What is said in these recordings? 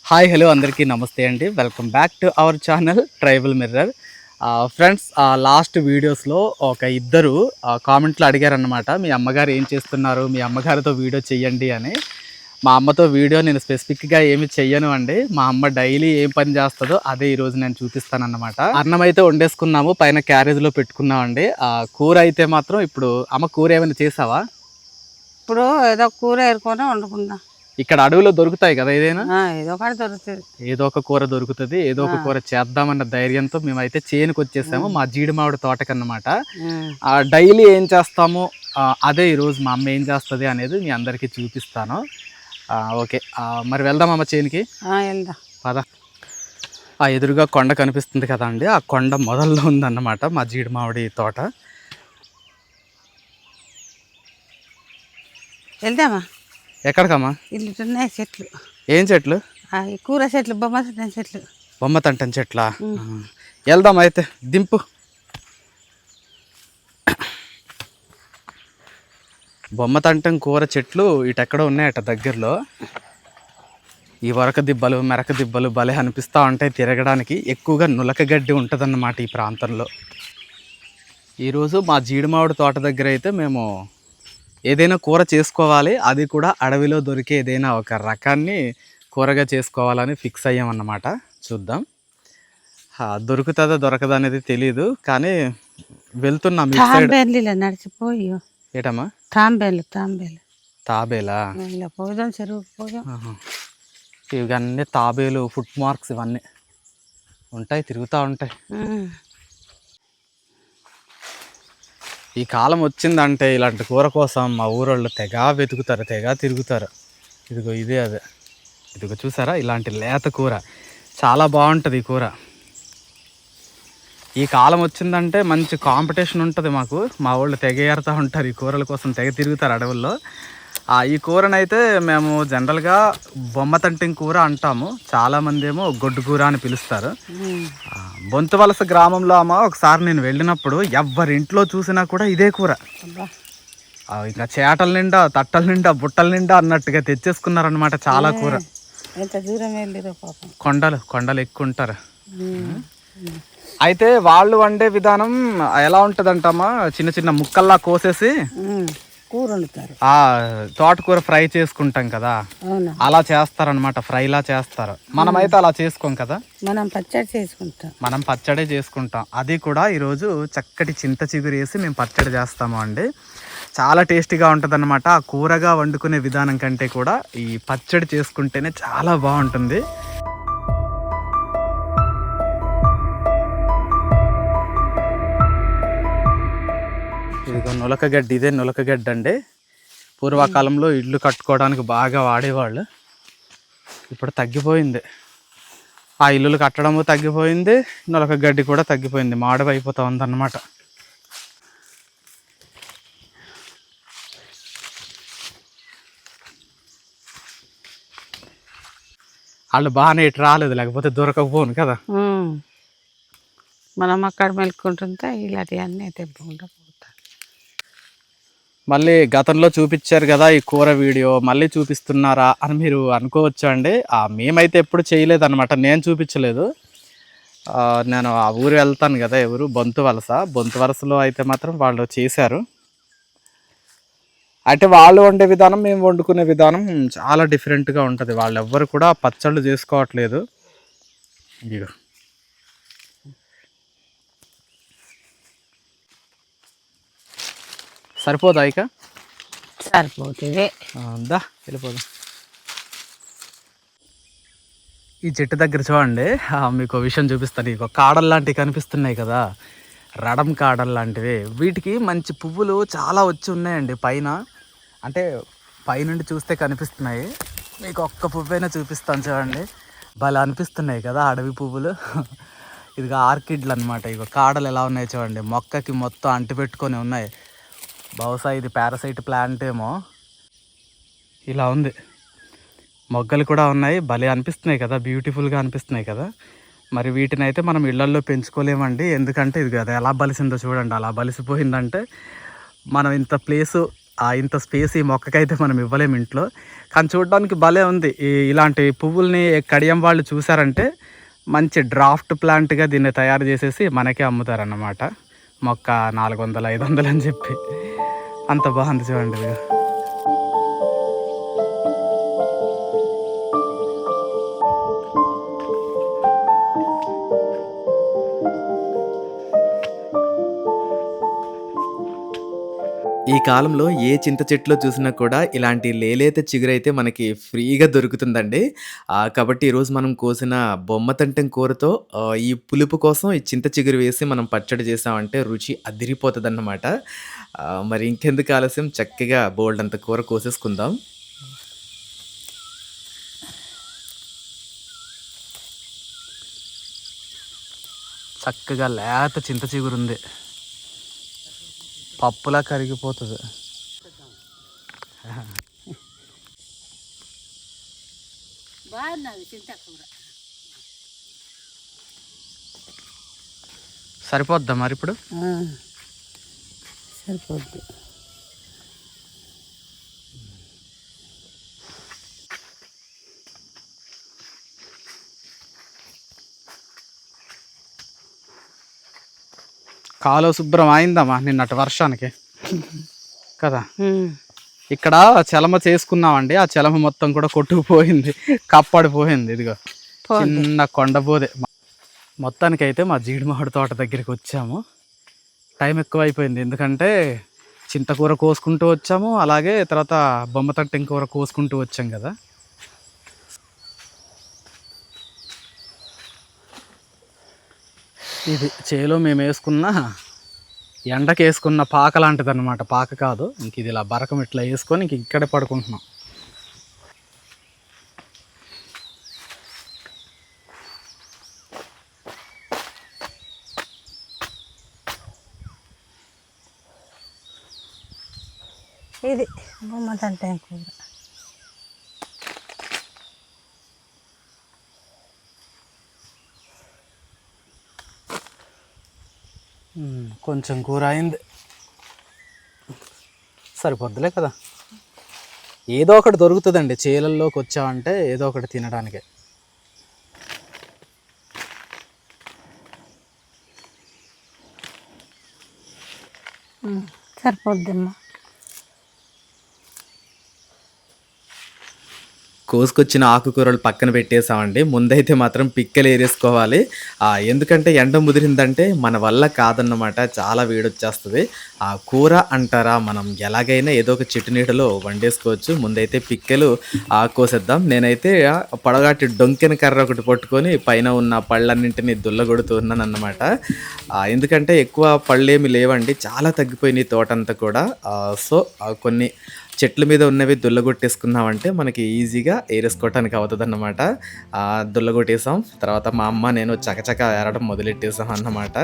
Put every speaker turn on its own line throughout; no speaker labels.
Hi hello అందరికీ నమస్తే అండి. Welcome back to our channel tribal mirror. Friends, last వీడియోస్లో ఒక ఇద్దరు కామెంట్లు అడిగారన్నమాట, మీ అమ్మగారు ఏం చేస్తున్నారు, మీ అమ్మగారితో వీడియో చెయ్యండి అని. మా అమ్మతో వీడియో నేను స్పెసిఫిక్గా ఏమి చెయ్యను అండి. మా అమ్మ డైలీ ఏం పని చేస్తుందో అదే ఈరోజు నేను చూపిస్తానన్నమాట. అన్నం అయితే వండేసుకున్నాము, పైన క్యారేజ్లో పెట్టుకున్నామండి. కూర అయితే మాత్రం ఇప్పుడు అమ్మ కూర ఏమైనా చేసావా?
ఇప్పుడు ఏదో కూర ఏరుకొని వండుకుందాం.
ఇక్కడ అడవిలో దొరుకుతాయి కదా, ఏదైనా
ఏదో ఒకటి దొరుకుతుంది,
ఏదో ఒక కూర దొరుకుతుంది, ఏదో ఒక కూర చేద్దామన్న ధైర్యంతో మేమైతే చేనుకు వచ్చేసాము, మా జీడి మామిడి తోటకన్నమాట. డైలీ ఏం చేస్తాము అదే ఈరోజు మా అమ్మ ఏం చేస్తుంది అనేది మీ అందరికీ చూపిస్తాను. ఓకే, మరి వెళ్దామమ్మ చేనుకి.
వెళ్దాం
పద. ఎదురుగా కొండ కనిపిస్తుంది కదా అండి, ఆ కొండ మొదల్లో ఉందన్నమాట మా జీడి మామిడి తోట.
వెళ్దామా?
ఎక్కడికమ్మా?
ఇల్లు ఉన్నాయి చెట్లు.
ఏం చెట్లు?
కూర చెట్లు, బొమ్మ చెట్లు.
బొమ్మ తంటం చెట్లా? వెళ్దాం అయితే, దింపు. బొమ్మ తంటం కూర చెట్లు ఇటెక్కడో ఉన్నాయట దగ్గరలో. ఈ వరక దిబ్బలు, మెరక దిబ్బలు భలే అనిపిస్తూ ఉంటాయి తిరగడానికి. ఎక్కువగా నులక గడ్డి ఉంటుందన్నమాట ఈ ప్రాంతంలో. ఈరోజు మా జీడిమామిడి తోట దగ్గర అయితే మేము ఏదైనా కూర చేసుకోవాలి, అది కూడా అడవిలో దొరికే ఏదైనా ఒక రకాన్ని కూరగా చేసుకోవాలని ఫిక్స్ అయ్యామన్నమాట. చూద్దాం, దొరుకుతుందా దొరకదా అనేది తెలీదు, కానీ వెళ్తున్నాం.
నడిచిపోయి
ఏటమ్మా? తాబేలా?
పోదాం, చెరువు పోదాం.
ఇవన్నీ తాబేలు ఫుట్ మార్క్స్ ఇవన్నీ ఉంటాయి, తిరుగుతూ ఉంటాయి. ఈ కాలం వచ్చిందంటే ఇలాంటి కూర కోసం మా ఊరోళ్ళు తెగ వెతుకుతారు, తెగ తిరుగుతారు. ఇదిగో ఇదే అదే, ఇదిగో చూసారా, ఇలాంటి లేత కూర చాలా బాగుంటుంది ఈ కూర. ఈ కాలం వచ్చిందంటే మంచి కాంపిటీషన్ ఉంటుంది మాకు. మా వాళ్ళు తెగ ఏరుతూ ఉంటారు, ఈ కూరల కోసం తెగ తిరుగుతారు అడవుల్లో. ఈ కూరనైతే మేము జనరల్గా బొమ్మ తంటిం కూర అంటాము, చాలామంది ఏమో గొడ్డు కూర అని పిలుస్తారు. బొంతువలస గ్రామంలో అమ్మ ఒకసారి నేను వెళ్ళినప్పుడు ఎవరింట్లో చూసినా కూడా ఇదే కూర. ఇంకా చేటల నిండా, తట్టల నిండా, బుట్టల నిండా అన్నట్టుగా తెచ్చేసుకున్నారనమాట చాలా కూర. కొండలు ఎక్కువ ఉంటారు. అయితే వాళ్ళు వండే విధానం ఎలా ఉంటుందంటమ్మా, చిన్న చిన్న ముక్కల్లా కోసేసి
కూర వండుతారు.
తోటకూర ఫ్రై చేసుకుంటాం కదా, అలా చేస్తారనమాట, ఫ్రైలా చేస్తారు. మనమైతే అలా చేసుకోం కదా,
మనం
పచ్చడి చేసుకుంటాం. అది కూడా ఈరోజు చక్కటి చింత చిగురు వేసి మేము పచ్చడి చేస్తాము అండి. చాలా టేస్టీగా ఉంటుంది అనమాట. ఆ కూరగా వండుకునే విధానం కంటే కూడా ఈ పచ్చడి చేసుకుంటేనే చాలా బాగుంటుంది. ఇదిగో నులకగడ్డి, ఇదే నులకగడ్డి అండి. పూర్వకాలంలో ఇల్లు కట్టుకోవడానికి బాగా వాడేవాళ్ళు, ఇప్పుడు తగ్గిపోయింది. ఆ ఇల్లులు కట్టడము తగ్గిపోయింది, నులకగడ్డి కూడా తగ్గిపోయింది, మాడవైపోతూ ఉందన్నమాట. వాళ్ళు బాగానే ఇటు రాలేదు, లేకపోతే దొరకకపోను కదా.
మనం అక్కడ మెలుకుంటుంటే ఇలాంటివన్నీ తెప్పుకుంటూ పోతాం.
మళ్ళీ గతంలో చూపించారు కదా ఈ కూర వీడియో, మళ్ళీ చూపిస్తున్నారా అని మీరు అనుకోవచ్చు అండి. మేమైతే ఎప్పుడు చేయలేదు అనమాట, నేను చూపించలేదు. నేను ఆ ఊరు వెళ్తాను కదా, ఎవరు బొంతువలసలో అయితే మాత్రం వాళ్ళు చేశారు. అంటే వాళ్ళు వండే విధానం, మేము వండుకునే విధానం చాలా డిఫరెంట్గా ఉంటుంది. వాళ్ళు ఎవ్వరు కూడా పచ్చళ్ళు చేసుకోవట్లేదు. ఇదిగో సరిపోదా? ఇక
సరిపోతుంది,
వెళ్ళిపోదాం. ఈ చెట్టు దగ్గర చూడండి, మీకు విషయం చూపిస్తాను. ఇక కాడలు లాంటివి కనిపిస్తున్నాయి కదా, రడం కాడలు లాంటివి. వీటికి మంచి పువ్వులు చాలా వచ్చి ఉన్నాయండి పైన, అంటే పైనుండి చూస్తే కనిపిస్తున్నాయి. మీకు ఒక్క పువ్వైనా చూపిస్తాను చూడండి, భలే అనిపిస్తున్నాయి కదా అడవి పువ్వులు. ఇదిగో ఆర్కిడ్లు అనమాట. ఇక కాడలు ఎలా ఉన్నాయి చూడండి, మొక్కకి మొత్తం అంటిపెట్టుకొని ఉన్నాయి. బహుశా ఇది పారాసైట్ ప్లాంట్ ఏమో. ఇలా ఉంది, మొగ్గలు కూడా ఉన్నాయి, భలే అనిపిస్తున్నాయి కదా, బ్యూటిఫుల్గా అనిపిస్తున్నాయి కదా. మరి వీటిని అయితే మనం ఇళ్లల్లో పెంచుకోలేమండి, ఎందుకంటే ఇది కదా ఎలా బలిసిందో చూడండి. అలా బలిసిపోయిందంటే మనం ఇంత ప్లేసు ఇంత స్పేస్ ఈ మొక్కకైతే మనం ఇవ్వలేము ఇంట్లో. కానీ చూడడానికి భలే ఉంది. ఇలాంటి పువ్వుల్ని కడియం వాళ్ళు చూసారంటే మంచి డ్రాఫ్ట్ ప్లాంట్గా దీన్ని తయారు చేసేసి మనకే అమ్ముతారన్నమాట. మొక్క 400, 500 అని చెప్పి. అంత బాగుంది చూడండి ఇది. ఈ కాలంలో ఏ చింత చెట్లో చూసినా కూడా ఇలాంటి లేలేత చిగురైతే మనకి ఫ్రీగా దొరుకుతుందండి. కాబట్టి ఈరోజు మనం కోసిన బొమ్మతంటెం కూరతో ఈ పులుపు కోసం ఈ చింత చిగురు వేసి మనం పచ్చడి చేసామంటే రుచి అదిరిపోతదన్నమాట. మరి ఇంకెందుకు ఆలస్యం, చక్కగా బోలెడంత కూర కోసేసుకుందాం. చక్కగా లేత చింత చిగురుంది. పప్పులా కరిగిపోతుంది. సరిపోద్దా మరి ఇప్పుడు?
సరిపోద్ది.
కాలువ శుభ్రం అయిందమ్మా నిన్నటి వర్షానికి కదా. ఇక్కడ చలమ చేసుకున్నామండి. ఆ చలమ మొత్తం కూడా కొట్టుకుపోయింది, కప్పడిపోయింది. ఇదిగో చిన్న కొండబోదే. మొత్తానికైతే మా జీడి మామిడి తోట దగ్గరికి వచ్చాము. టైం ఎక్కువ అయిపోయింది, ఎందుకంటే చింతకూర కోసుకుంటూ వచ్చాము, అలాగే తర్వాత బొమ్మతంటెం కూర కోసుకుంటూ వచ్చాం కదా. ఇది చేలో మేము వేసుకున్న ఎండకి వేసుకున్న పాక లాంటిది అనమాట. పాక కాదు, ఇంక ఇది ఇలా బరకం ఇట్లా వేసుకొని ఇంక ఇక్కడే పడుకుంటున్నాం.
ఇది బొమ్మతంటెం కూర.
కొంచెం కూర అయింది, సరిపోద్దులే కదా. ఏదో ఒకటి దొరుకుతుందండి చేలల్లోకి వచ్చామంటే, ఏదో ఒకటి తినడానికి.
సరిపోద్దమ్మా.
కోసుకొచ్చిన ఆకుకూరలు పక్కన పెట్టేసామండి. ముందైతే మాత్రం పిక్కలు ఏరేసుకోవాలి. ఎందుకంటే ఎండ ముదిరిందంటే మన వల్ల కాదన్నమాట, చాలా వేడొచ్చేస్తుంది. కూర అంటారా, మనం ఎలాగైనా ఏదో ఒక చెట్టు నీడలో వండేసుకోవచ్చు. ముందైతే పిక్కలు కోసేద్దాం. నేనైతే పొడగాటి డొంకెన కర్ర ఒకటి పట్టుకొని పైన ఉన్న పళ్ళన్నింటినీ దుల్లగొడుతున్నాను అన్నమాట. ఎందుకంటే ఎక్కువ పళ్ళేమి లేవండి, చాలా తగ్గిపోయినాయి తోటంతా కూడా. సో కొన్ని చెట్ల మీద ఉన్నవి దుల్లగొట్టేసుకున్నామంటే మనకి ఈజీగా ఏరేసుకోవటానికి అవుతుంది అన్నమాట. దుల్లగొట్టేసాం. తర్వాత మా అమ్మ నేను చకచక ఏరడం మొదలెట్టేసాం అన్నమాట.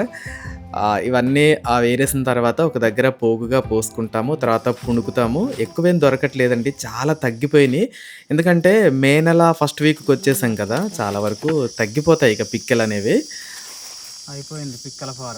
ఇవన్నీ వేరేసిన తర్వాత ఒక దగ్గర పోగుగా పోసుకుంటాము, తర్వాత పుణుకుతాము. ఎక్కువేం దొరకట్లేదండి, చాలా తగ్గిపోయినాయి. ఎందుకంటే మే నెల ఫస్ట్ వీక్కి వచ్చేసాం కదా, చాలా వరకు తగ్గిపోతాయి ఇక పిక్కలు అనేవి. అయిపోయింది పిక్కల పార.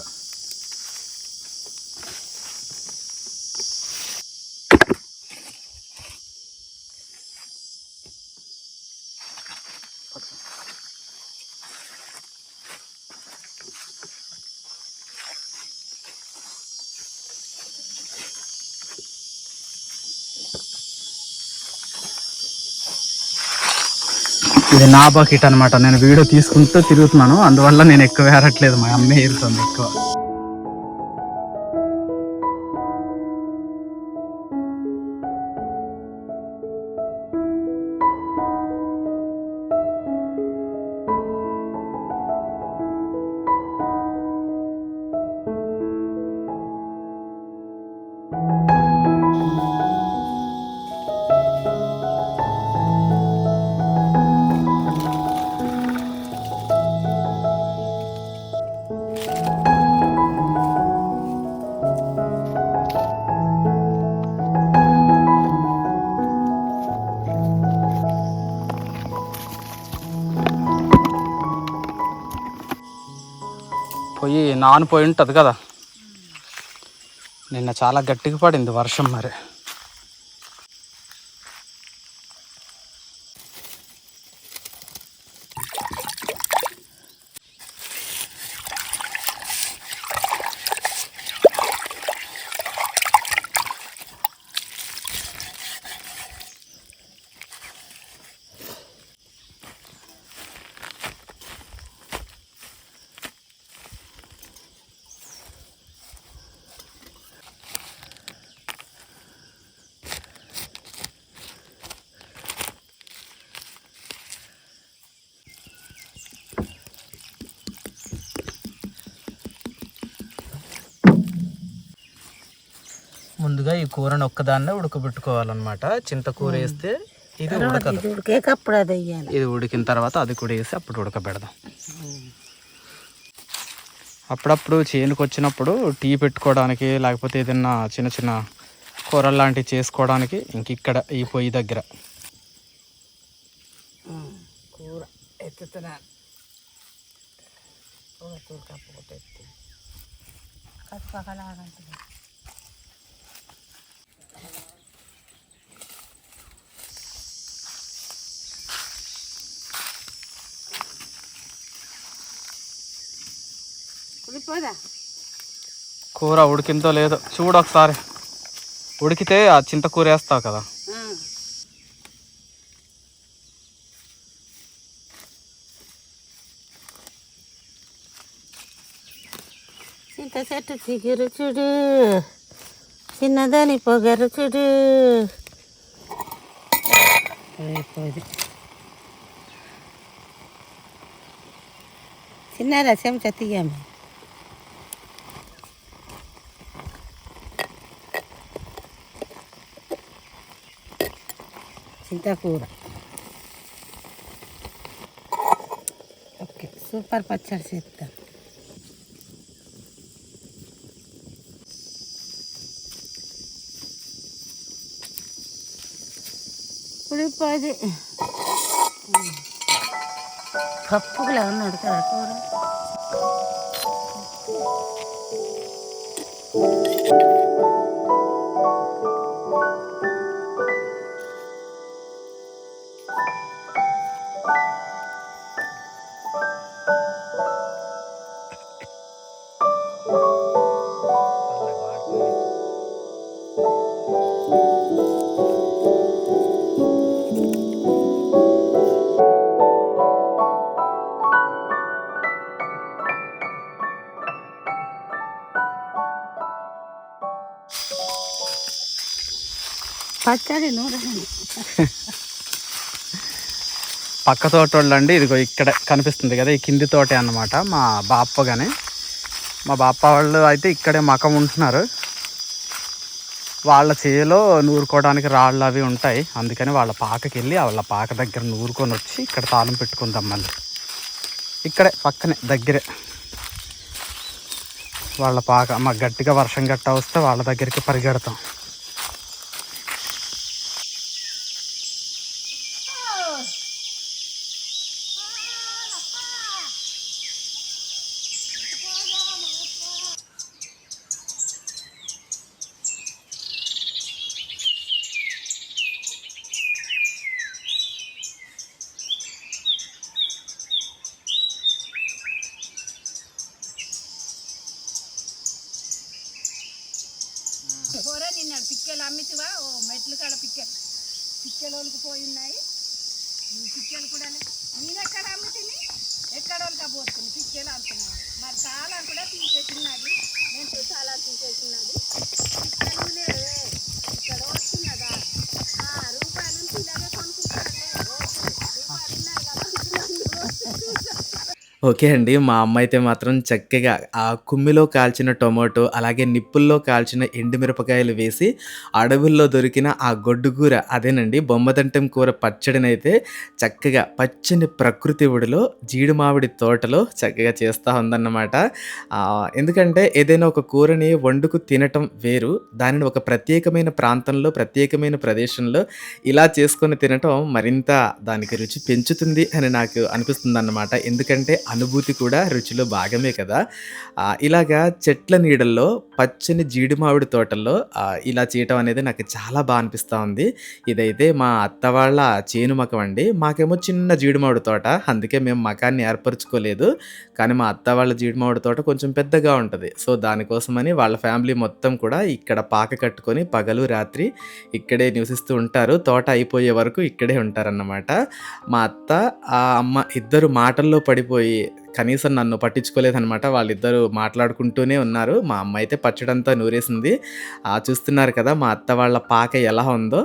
ఇది నా బకెట్ అనమాట. నేను వీడియో తీసుకుంటూ తిరుగుతున్నాను, అందువల్ల నేను ఎక్కువ ఏరట్లేదు, మా అమ్మే ఏరుతుంది ఎక్కువ. పొయ్యి నానిపోయి ఉంటుంది కదా, నిన్న చాలా గట్టిగా పడింది వర్షం. మరి ముందుగా ఈ కూరను ఒక్కదాన్నే ఉడకబెట్టుకోవాలన్నమాట. చింతకూర వేస్తే ఇది ఉడకదు.
ఉడికేకప్పుడు అది వేయాలి.
ఇది ఉడికిన తర్వాత అది కూడా వేసి అప్పుడు ఉడకబెడదాం. అప్పుడప్పుడు చేనుకు వచ్చినప్పుడు టీ పెట్టుకోవడానికి లేకపోతే ఏదైనా చిన్న చిన్న కూరలు లాంటివి చేసుకోవడానికి ఇంక ఇక్కడ ఈ పొయ్యి దగ్గర
కూర ఎత్తుతున్నాను. కప్పకపోతే ఎత్తి కప్పకలాగంటుంది.
కూర ఉడికిందో లేదో చూడు ఒకసారి. ఉడికితే ఆ చింతకూర వేస్తావు కదా.
చింత చెట్టు చిగురు చూడు, చిన్నదాని పొగరు చూడు. చిన్నదా చెంచా తీయమ్మ. చింతకూర ఓకే, సూపర్ పచ్చడి చేస్తాను. ఉడిపోది పప్పులా ఉన్నాడు కదా కూర. పచ్చడి నూరండి.
పక్క తోట వాళ్ళు అండి, ఇదిగో ఇక్కడ కనిపిస్తుంది కదా, ఈ కింది తోటే అన్నమాట. మా బాప్ప కానీ మా బాప్ప వాళ్ళు అయితే ఇక్కడే మకం ఉంటున్నారు. వాళ్ళ చేలో నూరుకోవడానికి రాళ్ళు అవి ఉంటాయి, అందుకని వాళ్ళ పాకకి వెళ్ళి వాళ్ళ పాక దగ్గర నూరుకొని వచ్చి ఇక్కడ తాళం పెట్టుకుందాం. మళ్ళీ ఇక్కడే పక్కనే దగ్గరే వాళ్ళ పాక. మాకు గట్టిగా వర్షం గట్ట వస్తే వాళ్ళ దగ్గరికి పరిగెడతాం.
నిన్న పిక్కలు అమ్మితివా? ఓ మెట్లు కాడ పిక్కలోకి పోయి ఉన్నాయి. పిక్కలు కూడా నేను ఎక్కడ అమ్ముతుంది, ఎక్కడ వాళ్ళకి పోతుంది. పిక్కలు అమ్ముతున్నాను. మరి చాలా కూడా తీసేసినది, నేను చాలా తీసేసినది. పిక్కలు ఇక్కడ వస్తున్నదా రూపాయల నుంచి ఇలాగే కొనుక్కుంటారులే. రూపాయలు ఉన్నాయి కదా.
ఓకే అండి, మా అమ్మ అయితే మాత్రం చక్కగా ఆ కుమ్మిలో కాల్చిన టొమాటో అలాగే నిప్పుల్లో కాల్చిన ఎండుమిరపకాయలు వేసి అడవుల్లో దొరికిన ఆ గొడ్డుకూర, అదేనండి బొమ్మదంటం కూర పచ్చడినైతే చక్కగా పచ్చని ప్రకృతి ఒడిలో జీడి మామిడి తోటలో చక్కగా చేస్తూ ఉందన్నమాట. ఎందుకంటే ఏదైనా ఒక కూరని వండుకు తినటం వేరు, దానిని ఒక ప్రత్యేకమైన ప్రాంతంలో ప్రత్యేకమైన ప్రదేశంలో ఇలా చేసుకొని తినటం మరింత దానికి రుచి పెంచుతుంది అని నాకు అనిపిస్తుంది అన్నమాట. ఎందుకంటే అనుభూతి కూడా రుచిలో భాగమే కదా. ఇలాగా చెట్ల నీడల్లో పచ్చని జీడి మామిడి తోటల్లో ఇలా చేయటం అనేది నాకు చాలా బాగా అనిపిస్తూ ఉంది. ఇదైతే మా అత్త వాళ్ళ చేను మకం అండి. మాకేమో చిన్న జీడి మామిడి తోట, అందుకే మేము మకాన్ని ఏర్పరచుకోలేదు. కానీ మా అత్త వాళ్ళ జీడి మామిడి తోట కొంచెం పెద్దగా ఉంటుంది. సో దానికోసమని వాళ్ళ ఫ్యామిలీ మొత్తం కూడా ఇక్కడ పాక కట్టుకొని పగలు రాత్రి ఇక్కడే నివసిస్తూ ఉంటారు. తోట అయిపోయే వరకు ఇక్కడే ఉంటారన్నమాట. మా అత్త ఆ అమ్మ ఇద్దరు మాటల్లో పడిపోయి కనీసం నన్ను పట్టించుకోలేదనమాట. వాళ్ళిద్దరూ మాట్లాడుకుంటూనే ఉన్నారు. మా అమ్మ అయితే పచ్చడంతా నూరేసింది. చూస్తున్నారు కదా మా అత్త వాళ్ళ పాక ఎలా ఉందో.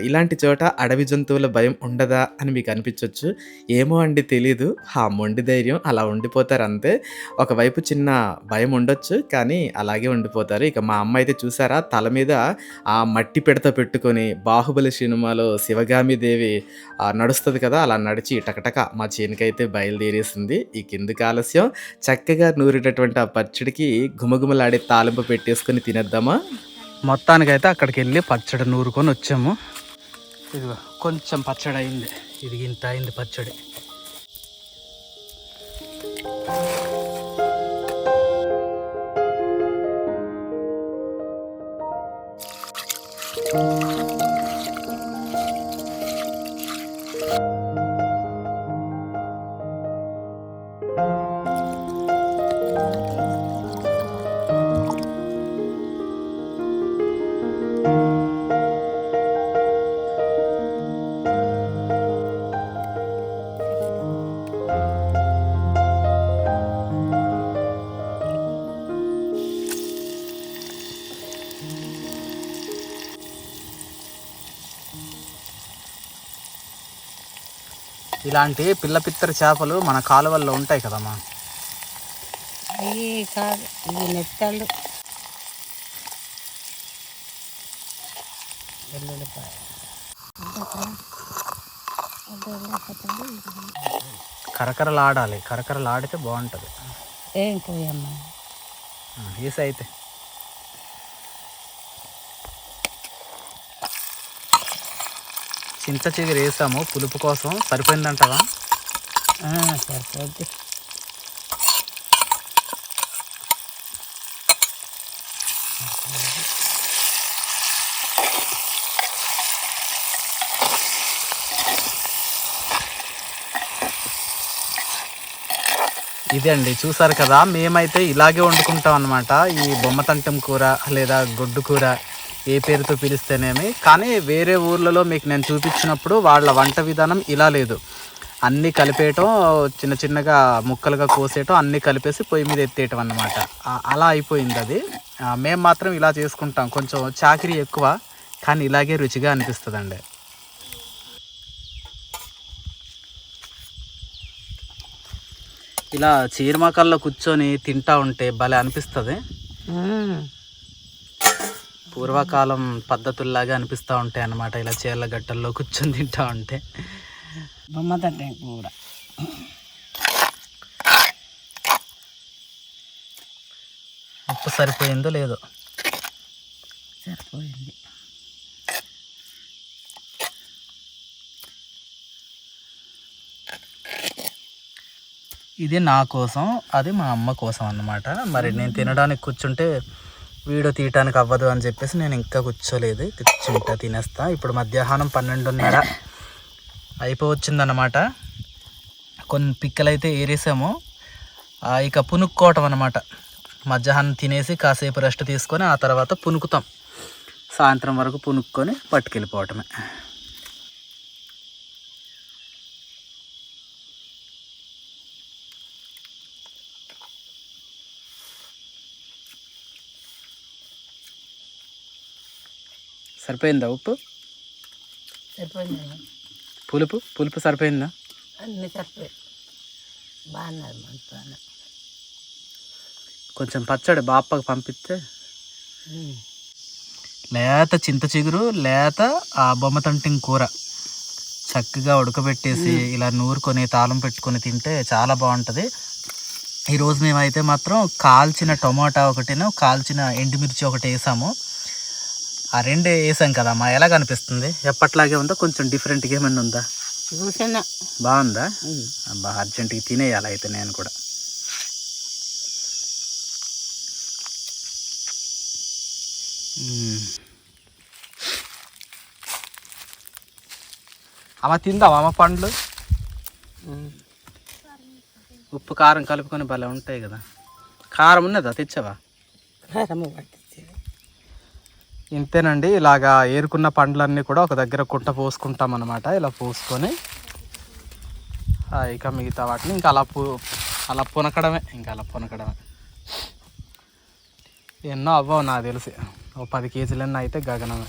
ఇలాంటి చోట అడవి జంతువుల భయం ఉండదా అని మీకు అనిపించొచ్చు. ఏమో అండి తెలీదు. ఆ మొండి ధైర్యం అలా ఉండిపోతారు అంతే. ఒకవైపు చిన్న భయం ఉండొచ్చు. కానీ అలాగే ఉండిపోతారు. ఇక మా అమ్మ అయితే చూసారా తల మీద ఆ మట్టి పిడత పెట్టుకొని 'బాహుబలి' సినిమాలో శివగామి దేవి నడుస్తది కదా! అలా నడిచి టకటక మా చేనుకైతే బయలుదేరేసింది. ఇంకెందుకు ఆలస్యం చక్కగా నూరినటువంటి ఆ పచ్చడికి గుమగుమలాడే తాలింపు పెట్టేసుకొని తినేద్దామా? మొత్తానికైతే అక్కడికెళ్ళి పచ్చడి నూరుకొని వచ్చాము. ఇదిగో కొంచెం పచ్చడి అయింది. ఇది ఇంత అయింది పచ్చడి. ఇలాంటి పిల్ల పిత్తర చేపలు మన కాలువల్లో ఉంటాయి కదమ్మా.
అవి కాదు, ఇవి నెత్తళ్ళు, వెల్లుల్లిపాయ,
కరకరలాడాలి. కరకరలాడితే బాగుంటుంది.
ఏం పోయమ్మా
ఈస అయితే చింత చిగురు వేసాము పులుపు కోసం. సరిపోయిందంటావా?
సరిపోద్ది.
ఇదే అండి చూసారు కదా, మేమైతే ఇలాగే వండుకుంటాం అన్నమాట. ఈ బొమ్మతంటం కూర లేదా గొడ్డు కూర ఏ పేరుతో పిలిస్తేనేమి. కానీ వేరే ఊర్లలో మీకు నేను చూపించినప్పుడు వాళ్ళ వంట విధానం ఇలా లేదు. అన్నీ కలిపేయటం, చిన్న చిన్నగా ముక్కలుగా కోసేయటం, అన్నీ కలిపేసి పొయ్యి మీద ఎత్తేయటం అన్నమాట. అలా అయిపోయింది అది. మేము మాత్రం ఇలా చేసుకుంటాం. కొంచెం చాకిరీ ఎక్కువ, కానీ ఇలాగే రుచిగా అనిపిస్తుందండి. ఇలా చీరమకల్లో కూర్చొని తింటా ఉంటే భలే అనిపిస్తుంది. పూర్వకాలం పద్ధతుల్లాగా అనిపిస్తూ ఉంటాయి అన్నమాట. ఇలా చీరల గట్టల్లో కూర్చొని తింటా ఉంటే.
బొమ్మతంటే కూడా
ఉప్పు సరిపోయిందో లేదో.
సరిపోయింది.
ఇది నా కోసం, అది మా అమ్మ కోసం అన్నమాట. మరి నేను తినడానికి కూర్చుంటే వీడియో తీయటానికి అవ్వదు అని చెప్పేసి నేను ఇంకా కూర్చోలేదు. కూర్చుంటా తినేస్తా. ఇప్పుడు మధ్యాహ్నం 12:30 అయిపోవచ్చిందన్నమాట. కొన్ని పిక్కలైతే ఏరేసాము. ఇక పునుక్కోవటం అన్నమాట. మధ్యాహ్నం తినేసి కాసేపు రెస్ట్ తీసుకొని ఆ తర్వాత పునుకుతాం. సాయంత్రం వరకు పునుక్కొని పట్టుకెళ్ళిపోవటమే. సరిపోయిందా ఉప్పు?
సరిపోయింది.
పులుపు సరిపోయిందా?
అన్నీ సరిపోయి బాగున్నారు. మంచి
కొంచెం పచ్చడి బాపకు పంపిస్తే. లేత చింత చిగురు, లేత ఆ బొమ్మతంటింగ్ కూర చక్కగా ఉడకబెట్టేసి ఇలా నూరుకొని తాళం పెట్టుకొని తింటే చాలా బాగుంటుంది. ఈరోజు మేమైతే మాత్రం కాల్చిన టొమాటా ఒకటిను, కాల్చిన ఎండుమిర్చి ఒకటి వేసాము. ఆ రెండే వేసాం కదమ్మా. ఎలా కనిపిస్తుంది? ఎప్పట్లాగే ఉందా? కొంచెం డిఫరెంట్గా ఏమైనా ఉందా?
చూసాను.
బాగుందా? అబ్బా అర్జెంటుగా తినేయాలి అయితే నేను కూడా. అమ్మ తిందామా అమ్మ పండ్లు? ఉప్పు కారం కలుపుకొని భలే ఉంటాయి కదా. కారం ఉన్నదా? తెచ్చావా? ఇంతేనండి. ఇలాగా ఏరుకున్న పండ్లన్నీ కూడా ఒక దగ్గర కుట్ట పోసుకుంటాం అన్నమాట. ఇలా పోసుకొని ఇక మిగతా వాటిని ఇంకా అలా అలా పునకడమే, ఇంకా అలా పునకడమే. ఎన్నో అవ్వవు నాకు తెలిసి, ఓ 10 కేజీలన్నా అయితే గగనమే.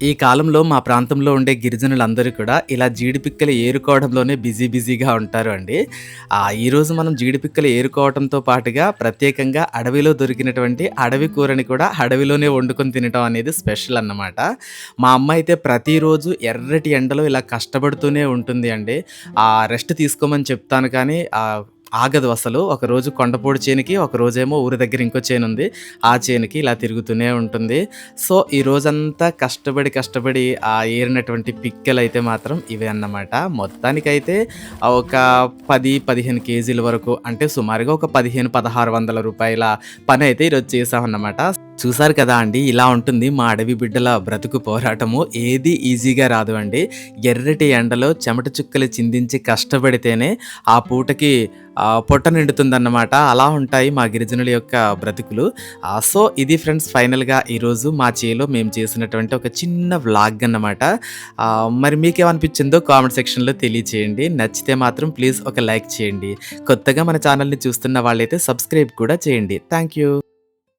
ఈ కాలంలో మా ప్రాంతంలో ఉండే గిరిజనులందరూ కూడా ఇలా జీడిపిక్కలు ఏరుకోవడంలోనే బిజీగా ఉంటారు అండి. ఈరోజు మనం జీడిపిక్కలు ఏరుకోవడంతో పాటుగా ప్రత్యేకంగా అడవిలో దొరికినటువంటి అడవి కూరని కూడా అడవిలోనే వండుకొని తినటం అనేది స్పెషల్ అన్నమాట. మా అమ్మ అయితే ప్రతిరోజు ఎర్రటి ఎండలో ఇలా కష్టపడుతూనే ఉంటుంది అండి. రెస్ట్ తీసుకోమని చెప్తాను కానీ ఆగదు అసలు. ఒకరోజు కొండపొడి చేనుకి, ఒకరోజేమో ఊరి దగ్గర ఇంకో చేనుంది. ఆ చేనుకి ఇలా తిరుగుతూనే ఉంటుంది. సో, ఈ రోజంతా కష్టపడి ఏరినటువంటి పిక్కలైతే మాత్రం ఇవే అన్నమాట. మొత్తానికైతే ఒక 10-15 కేజీల వరకు, అంటే సుమారుగా ఒక 1500-1600 రూపాయల పనైతే ఈరోజు చేశామన్నమాట. చూసారు కదా అండి, ఇలా ఉంటుంది మా అడవి బిడ్డల బ్రతుకు పోరాటము. ఏది ఈజీగా రాదు అండి. ఎర్రటి ఎండలో చెమట చుక్కలు చిందించి కష్టపడితేనే ఆ పూటకి పొట్ట నిండుతుందన్నమాట. అలా ఉంటాయి మా గిరిజనుల యొక్క బ్రతుకులు. సో, ఇది ఫ్రెండ్స్ ఫైనల్‌గా ఈరోజు మా చేలో మేము చేసినటువంటి ఒక చిన్న వ్లాగ్ అన్నమాట. మరి మీకేమనిపించిందో కామెంట్ సెక్షన్‌లో తెలియచేయండి. నచ్చితే మాత్రం ప్లీజ్ ఒక లైక్ చేయండి. కొత్తగా మన ఛానల్‌ని చూస్తున్న వాళ్ళైతే సబ్స్క్రైబ్ కూడా చేయండి. Thank you.